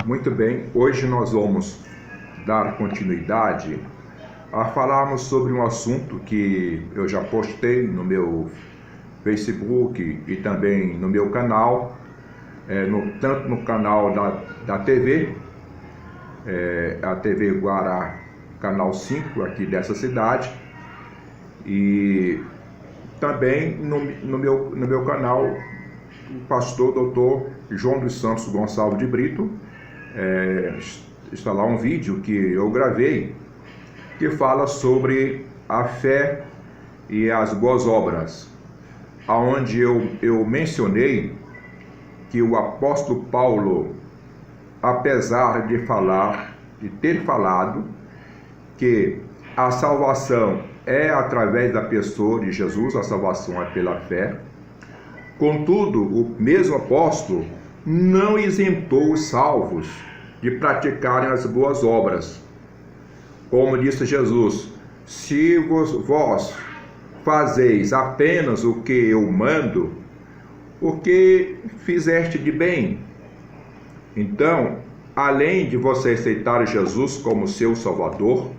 Muito bem, hoje nós vamos dar continuidade a falarmos sobre um assunto que eu já postei no meu Facebook e também no meu canal, tanto no canal da TV, a TV Guará, canal 5 aqui dessa cidade, e também no meu canal, o pastor Dr. João dos Santos Gonçalves de Brito. Está lá um vídeo que eu gravei que fala sobre a fé e as boas obras, aonde eu mencionei que o apóstolo Paulo, apesar de ter falado que a salvação é através da pessoa de Jesus, a salvação é pela fé, contudo, o mesmo apóstolo não isentou os salvos de praticarem as boas obras. Como disse Jesus: se vós fazeis apenas o que eu mando, o que fizeste de bem? Então, além de você aceitar Jesus como seu Salvador,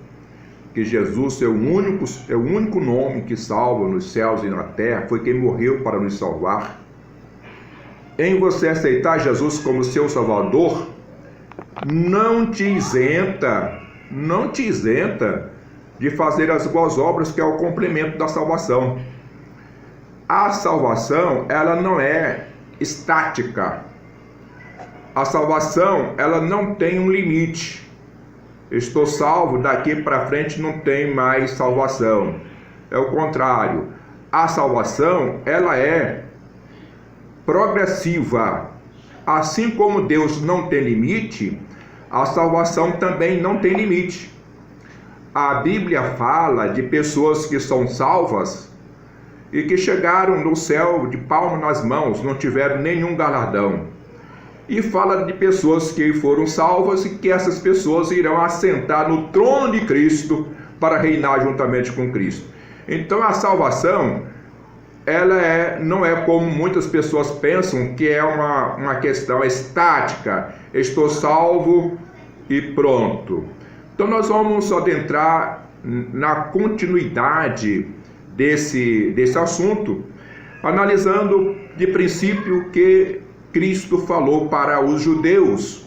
que Jesus é o único nome que salva nos céus e na terra, foi quem morreu para nos salvar. Em você aceitar Jesus como seu Salvador, não te isenta de fazer as boas obras, que é o complemento da salvação. A salvação, ela não é estática. A salvação, ela não tem um limite. Estou salvo, daqui para frente não tem mais salvação. É o contrário. A salvação, ela é progressiva. Assim como Deus não tem limite, a salvação também não tem limite. A Bíblia fala de pessoas que são salvas e que chegaram no céu de palma nas mãos, não tiveram nenhum galardão. E fala de pessoas que foram salvas e que essas pessoas irão assentar no trono de Cristo para reinar juntamente com Cristo. Então a salvação, ela não é como muitas pessoas pensam, que é uma questão estática. Estou salvo e pronto. Então nós vamos adentrar na continuidade desse assunto, analisando de princípio o que Cristo falou para os judeus,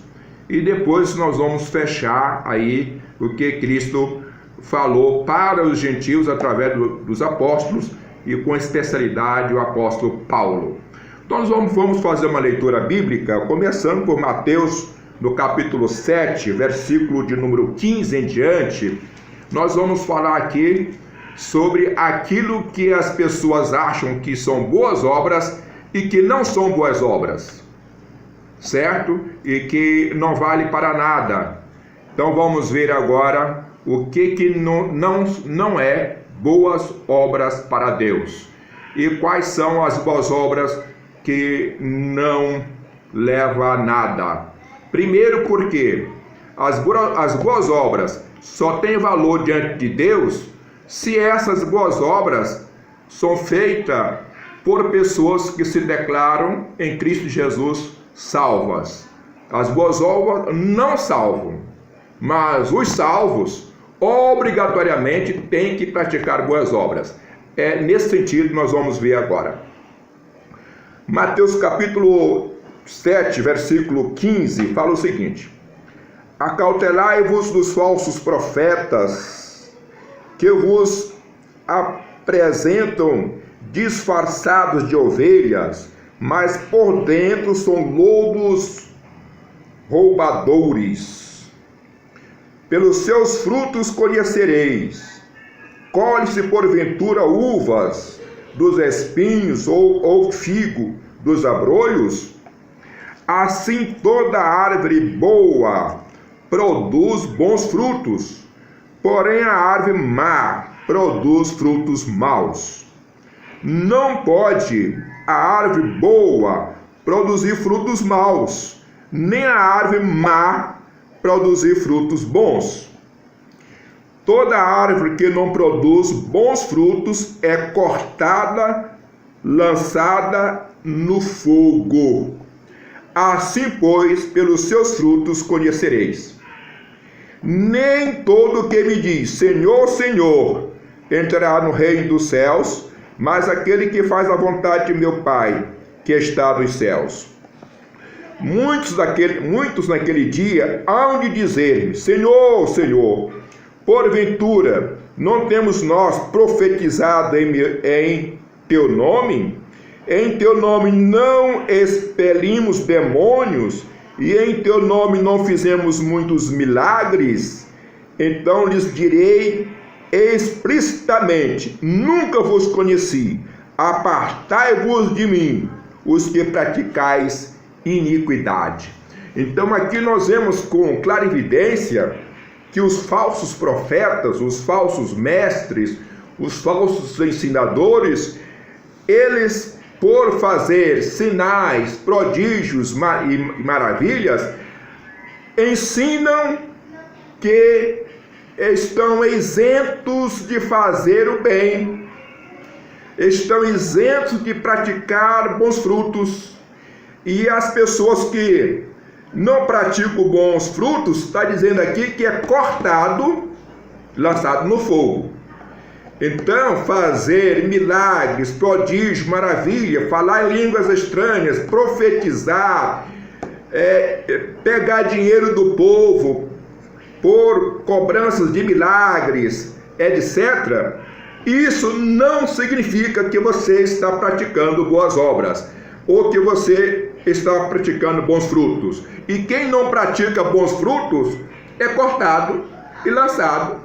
e depois nós vamos fechar aí o que Cristo falou para os gentios através dos apóstolos, e com especialidade o apóstolo Paulo. Então nós vamos fazer uma leitura bíblica, começando por Mateus, no capítulo 7, versículo de número 15 em diante. Nós vamos falar aqui sobre aquilo que as pessoas acham que são boas obras e que não são boas obras, certo? E que não vale para nada. Então vamos ver agora o que não é boas obras para Deus, e quais são as boas obras que não levam a nada. Primeiro, porque as boas obras só têm valor diante de Deus se essas boas obras são feitas por pessoas que se declaram em Cristo Jesus salvas. As boas obras não salvam, mas os salvos obrigatoriamente têm que praticar boas obras. É nesse sentido que nós vamos ver agora. Mateus capítulo 7, versículo 15, fala o seguinte: acautelai-vos dos falsos profetas, que vos apresentam disfarçados de ovelhas, mas por dentro são lobos roubadores. Pelos seus frutos conhecereis. Colhe-se porventura uvas dos espinhos ou figo dos abrolhos? Assim toda árvore boa produz bons frutos, porém a árvore má produz frutos maus. Não pode a árvore boa produzir frutos maus, nem a árvore má produzir frutos bons. Toda árvore que não produz bons frutos é cortada, lançada no fogo. Assim, pois, pelos seus frutos conhecereis. Nem todo que me diz, Senhor, Senhor, entrará no reino dos céus, mas aquele que faz a vontade de meu Pai, que está nos céus. Muitos naquele dia hão de dizer-me, Senhor, Senhor, porventura, não temos nós profetizado em teu nome? Em teu nome não expelimos demônios, e em teu nome não fizemos muitos milagres? Então lhes direi explicitamente, nunca vos conheci, apartai-vos de mim, os que praticais iniquidade. Então aqui nós vemos com clara evidência que os falsos profetas, os falsos mestres, os falsos ensinadores, eles, por fazer sinais, prodígios e maravilhas, ensinam que estão isentos de fazer o bem, estão isentos de praticar bons frutos. E as pessoas que não praticam bons frutos, está dizendo aqui que é cortado, lançado no fogo. Então, fazer milagres, prodígios, maravilha, falar em línguas estranhas, profetizar, pegar dinheiro do povo por cobranças de milagres, etc., isso não significa que você está praticando boas obras, ou que você está praticando bons frutos. E quem não pratica bons frutos é cortado e lançado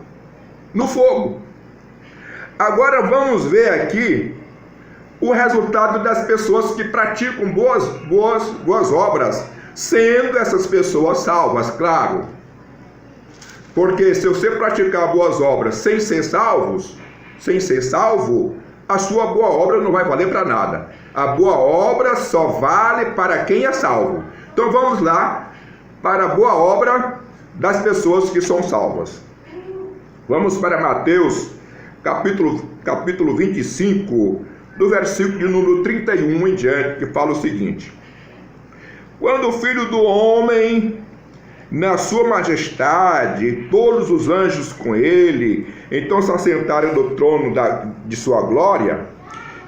no fogo. Agora vamos ver aqui o resultado das pessoas que praticam boas obras, sendo essas pessoas salvas, claro. Porque se você praticar boas obras sem ser salvo, a sua boa obra não vai valer para nada. A boa obra só vale para quem é salvo. Então vamos lá para a boa obra das pessoas que são salvas. Vamos para Mateus, capítulo 25, do versículo de número 31 em diante, que fala o seguinte: quando o Filho do Homem, na sua majestade, todos os anjos com ele, então se assentarem no trono de sua glória,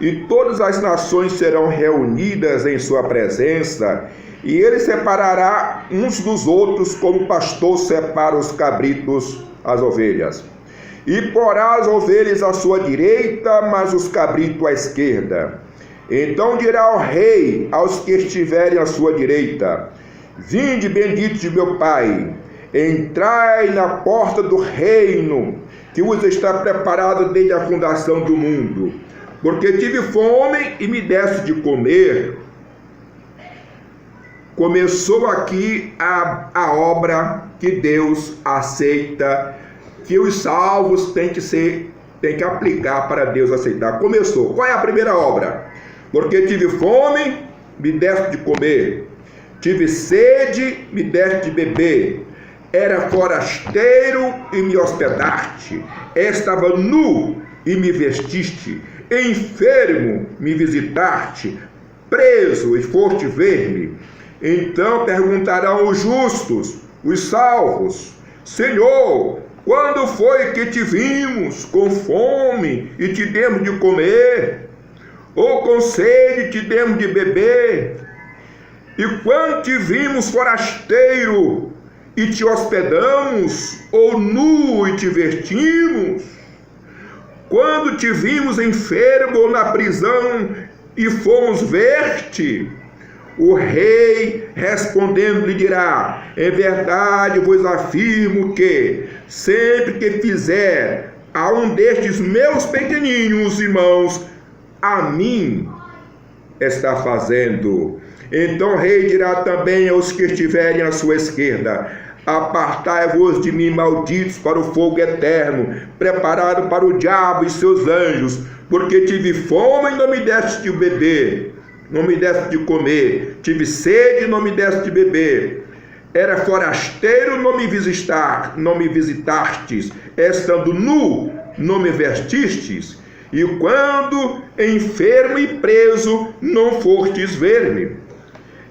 e todas as nações serão reunidas em sua presença, e ele separará uns dos outros, como o pastor separa os cabritos as ovelhas. E porá as ovelhas à sua direita, mas os cabritos à esquerda. Então dirá o rei aos que estiverem à sua direita: vinde, benditos de meu Pai, entrai na porta do reino, que vos está preparado desde a fundação do mundo. Porque tive fome e me deste de comer. Começou aqui a obra que Deus aceita, que os salvos têm que aplicar para Deus aceitar. Começou. Qual é a primeira obra? Porque tive fome, me deste de comer. Tive sede, me deste de beber. Era forasteiro e me hospedaste. Estava nu e me vestiste. Enfermo, me visitaste. Preso e foste ver-me. Então perguntarão os justos, os salvos: Senhor, quando foi que te vimos com fome e te demos de comer? Ou com sede te demos de beber? E quando te vimos forasteiro e te hospedamos? Ou nu e te vestimos? Quando te vimos enfermo ou na prisão e fomos ver-te? O rei respondendo lhe dirá: em verdade vos afirmo que sempre que fizer a um destes meus pequeninos irmãos, a mim está fazendo. Então o rei dirá também aos que estiverem à sua esquerda: apartai-vos de mim, malditos, para o fogo eterno, preparado para o diabo e seus anjos, porque tive fome e não me deste de beber, não me deste de comer, tive sede e não me deste de beber, era forasteiro, não me visitastes, estando nu, não me vestistes, e quando enfermo e preso, não fostes ver-me.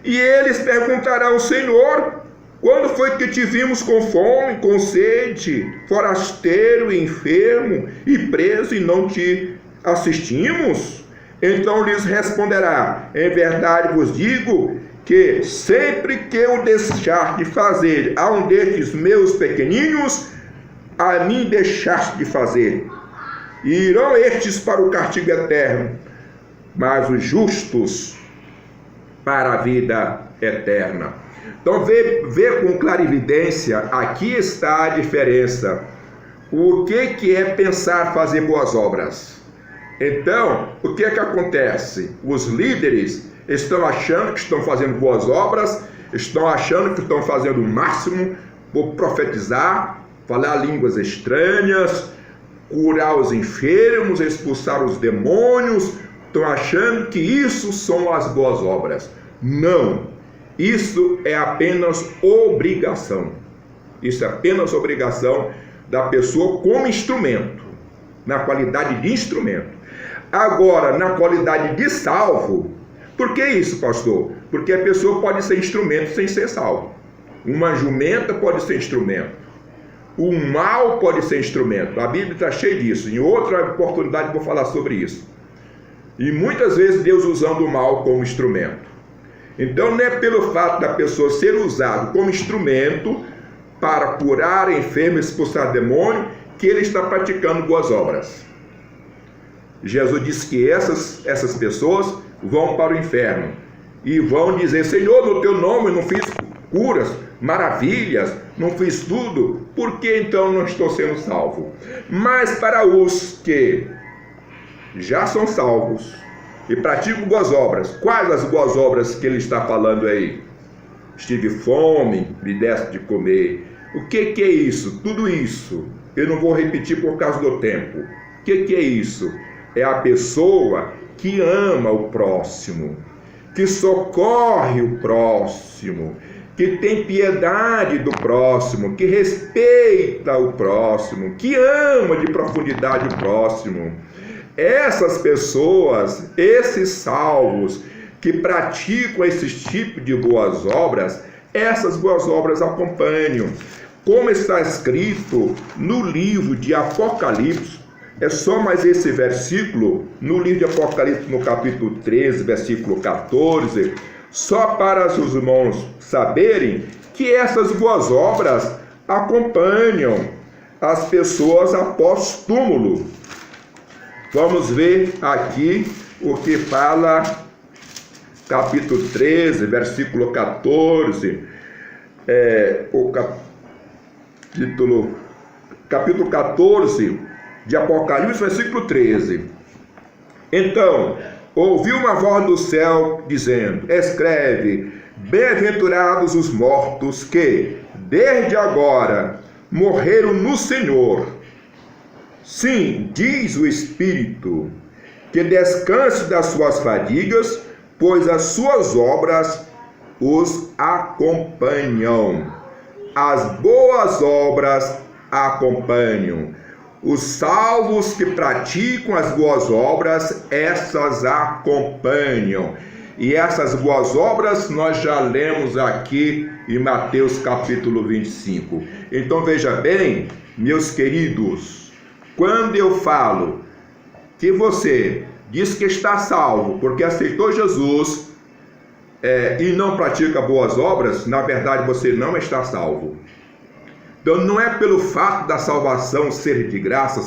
E eles perguntarão ao Senhor: quando foi que te vimos com fome, com sede, forasteiro, enfermo e preso e não te assistimos? Então lhes responderá: em verdade vos digo que sempre que eu deixar de fazer a um destes meus pequeninos, a mim deixaste de fazer. E irão estes para o castigo eterno, mas os justos para a vida eterna. Então vê com clarividência, aqui está a diferença. O que é pensar fazer boas obras? Então, o que acontece? Os líderes estão achando que estão fazendo boas obras, estão achando que estão fazendo o máximo por profetizar, falar línguas estranhas, curar os enfermos, expulsar os demônios. Estão achando que isso são as boas obras. Não, isso é apenas obrigação. Isso é apenas obrigação da pessoa como instrumento, na qualidade de instrumento. Agora, na qualidade de salvo, por que isso, pastor? Porque a pessoa pode ser instrumento sem ser salvo. Uma jumenta pode ser instrumento. O mal pode ser instrumento. A Bíblia está cheia disso. Em outra oportunidade vou falar sobre isso. E muitas vezes Deus usando o mal como instrumento. Então não é pelo fato da pessoa ser usado como instrumento para curar enfermo, expulsar demônio, que ele está praticando boas obras. Jesus disse que essas pessoas vão para o inferno e vão dizer: Senhor, no teu nome eu não fiz curas, maravilhas, não fiz tudo, por que então não estou sendo salvo? Mas para os que já são salvos e praticam boas obras, quais as boas obras que ele está falando aí? Estive fome, me deste de comer. O que é isso? Tudo isso eu não vou repetir por causa do tempo. O que é isso? É a pessoa que ama o próximo, que socorre o próximo, que tem piedade do próximo, que respeita o próximo, que ama de profundidade o próximo. Essas pessoas, esses salvos que praticam esses tipos de boas obras, essas boas obras acompanham. Como está escrito no livro de Apocalipse, é só mais esse versículo, no livro de Apocalipse, no capítulo 13, versículo 14, só para os irmãos saberem que essas boas obras acompanham as pessoas após túmulo. Vamos ver aqui o que fala capítulo 13, versículo 14, capítulo 14 de Apocalipse, versículo 13. Então, ouvi uma voz do céu dizendo: escreve, bem-aventurados os mortos que, desde agora, morreram no Senhor. Sim, diz o Espírito, que descanse das suas fadigas, pois as suas obras os acompanham. As boas obras acompanham. Os salvos que praticam as boas obras, essas acompanham. E essas boas obras nós já lemos aqui em Mateus capítulo 25. Então veja bem, meus queridos, quando eu falo que você diz que está salvo porque aceitou Jesus e não pratica boas obras, na verdade você não está salvo. Então não é pelo fato da salvação ser de graça,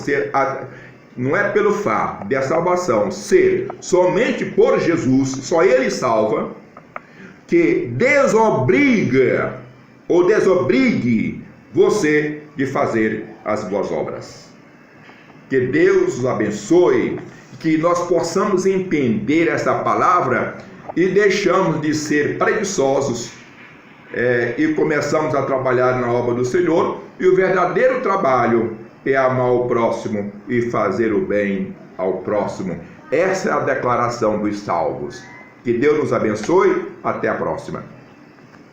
não é pelo fato da salvação ser somente por Jesus, só Ele salva, que desobriga ou desobrigue você de fazer as boas obras. Que Deus os abençoe, que nós possamos entender essa palavra e deixamos de ser preguiçosos e começamos a trabalhar na obra do Senhor. E o verdadeiro trabalho é amar o próximo e fazer o bem ao próximo. Essa é a declaração dos salvos. Que Deus nos abençoe. Até a próxima.